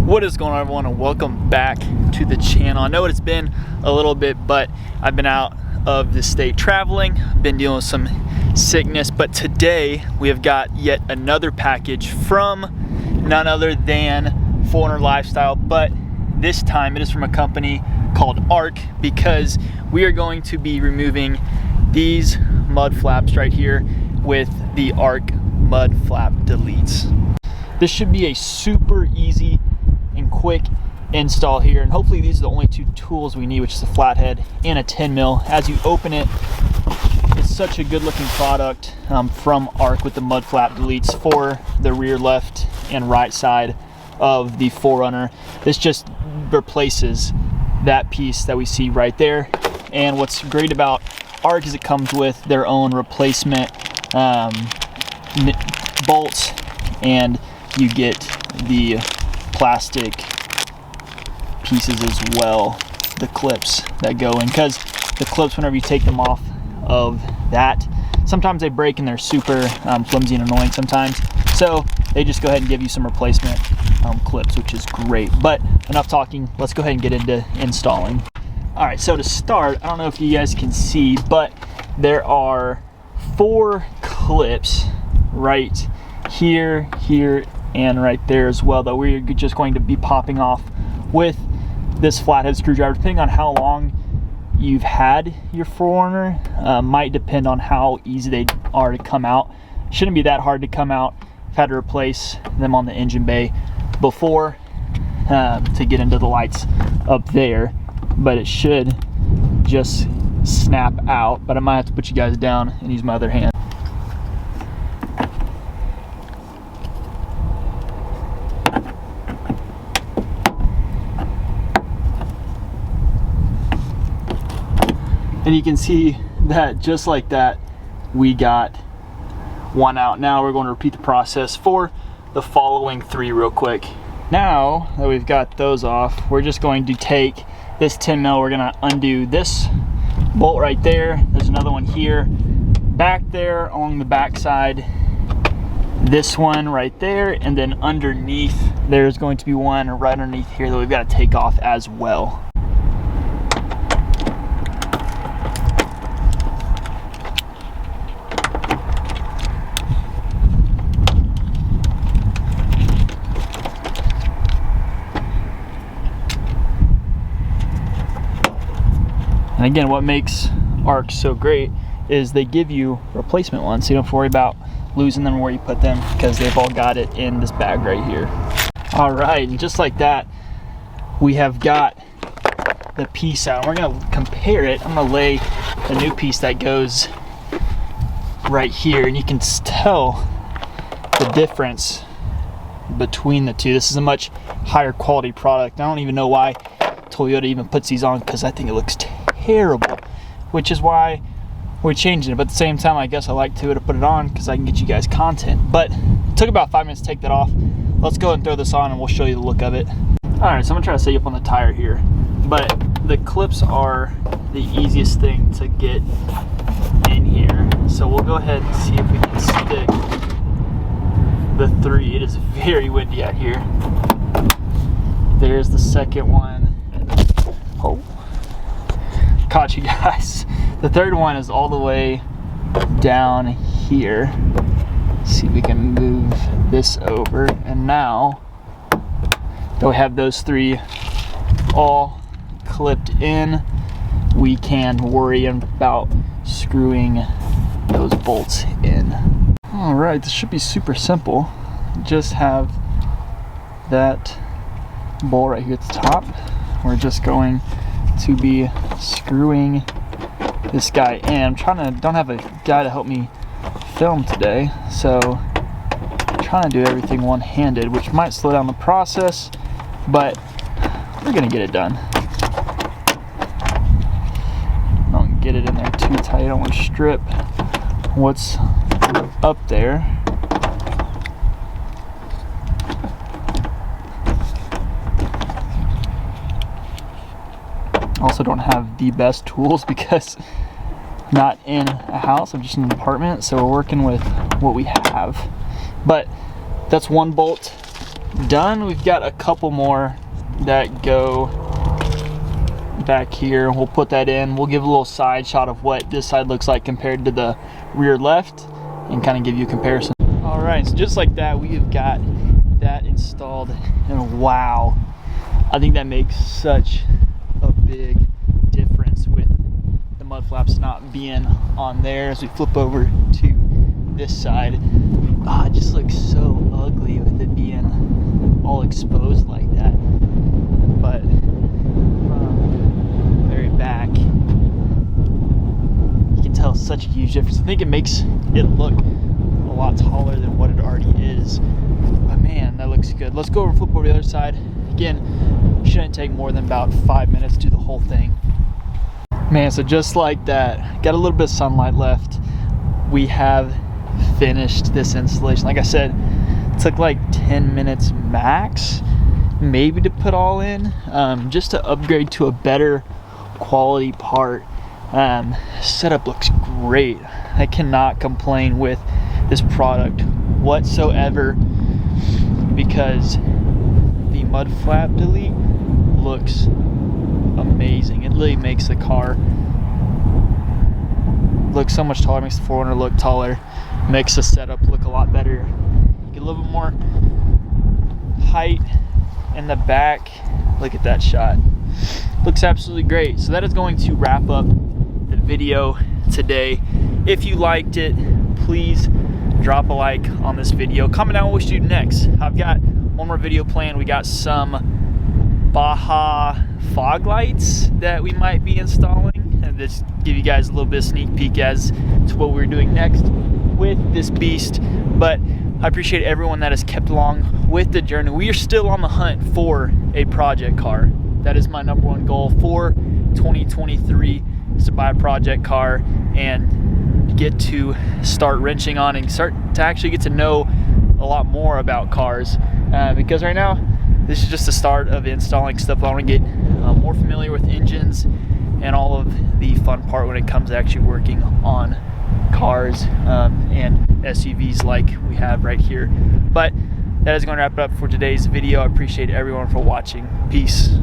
What is going on, everyone, and welcome back to the channel. I know it's been a little bit, but I've been out of the state traveling, been dealing with some sickness, but today we have got yet another package from none other than 4RUNNER Lifestyle, but this time it is from a company called ARK, because we are going to be removing these mud flaps right here with the ARK Mudflap deletes. This should be a super easy and quick install here, and hopefully these are the only two tools we need, which is a flathead and a 10 mil. As you open it, it's such a good looking product from ARK with the mud flap deletes for the rear left and right side of the 4RUNNER. This just replaces that piece that we see right there. And what's great about ARK is it comes with their own replacement bolts, and you get the plastic pieces as well, the clips that go in, because the clips, whenever you take them off of that, sometimes they break and they're super flimsy and annoying sometimes, so they just go ahead and give you some replacement clips, which is great. But enough talking, let's go ahead and get into installing. All right, so to start, I don't know if you guys can see, but there are 4 clips right here, and right there as well that we're just going to be popping off with this flathead screwdriver. Depending on how long you've had your 4RUNNER, might depend on how easy they are to come out. Shouldn't be that hard to come out. I've had to replace them on the engine bay before to get into the lights up there, but it should just snap out. But I might have to put you guys down and use my other hand. And you can see that just like that, we got one out. Now we're going to repeat the process for the following 3 real quick. Now that we've got those off, we're just going to take this 10 mil, we're gonna undo this bolt right there. There's another one here, back there along the back side, this one right there, and then underneath there's going to be one right underneath here that we've got to take off as well. And again, what makes ARK so great is they give you replacement ones, so you don't have to worry about losing them where you put them, because they've all got it in this bag right here. All right, and just like that, we have got the piece out. We're gonna compare it. I'm gonna lay the new piece that goes right here, and you can tell the difference between the two. This is a much higher quality product. I don't even know why Toyota even puts these on, because I think it looks terrible, which is why we're changing it. But at the same time, I guess I like to put it on because I can get you guys content. But it took about 5 minutes to take that off. Let's go ahead and throw this on and we'll show you the look of it. All right, so I'm gonna try to set you up on the tire here, but the clips are the easiest thing to get in here. So we'll go ahead and see if we can stick the 3. It is very windy out here. There's the second one. Oh, caught you guys. The third one is all the way down here. Let's see if we can move this over. And now that we have those 3 all clipped in, we can worry about screwing those bolts in. All right, this should be super simple. Just have that bolt right here at the top. We're just going to be screwing this guy in. Don't have a guy to help me film today, so I'm trying to do everything one-handed, which might slow down the process, but we're gonna get it done. Don't get it in there too tight. I don't want to strip what's up there. Also don't have the best tools because I'm not in a house, I'm just in an apartment, so we're working with what we have. But that's one bolt done. We've got a couple more that go back here. We'll put that in. We'll give a little side shot of what this side looks like compared to the rear left and kind of give you a comparison. All right, so just like that, we have got that installed, and wow, I think that makes such a big difference with the mud flaps not being on there. As we flip over to this side, it just looks so ugly with it being all exposed like that. But from the very back, you can tell such a huge difference. I think it makes it look a lot taller than what it already is. But man, that looks good. Let's go over and flip over to the other side. Again, shouldn't take more than about 5 minutes to do the whole thing. Man, so just like that, got a little bit of sunlight left. We have finished this installation. Like I said, it took like 10 minutes max, maybe, to put all in, just to upgrade to a better quality part. Setup looks great. I cannot complain with this product whatsoever, because the mud flap delete looks amazing. It really makes the car look so much taller, makes the 4Runner look taller, makes the setup look a lot better. Get a little bit more height in the back. Look at that shot. Looks absolutely great. So that is going to wrap up the video today. If you liked it, please drop a like on this video. Comment down what we should do next. I've got one more video planned. We got some Baja fog lights that we might be installing, and just give you guys a little bit of sneak peek as to what we're doing next with this beast. But I appreciate everyone that has kept along with the journey. We are still on the hunt for a project car. That is my #1 goal for 2023, is to buy a project car and get to start wrenching on and start to actually get to know a lot more about cars, because right now this is just the start of installing stuff. I want to get more familiar with engines and all of the fun part when it comes to actually working on cars and SUVs like we have right here. But that is going to wrap it up for today's video. I appreciate everyone for watching. Peace.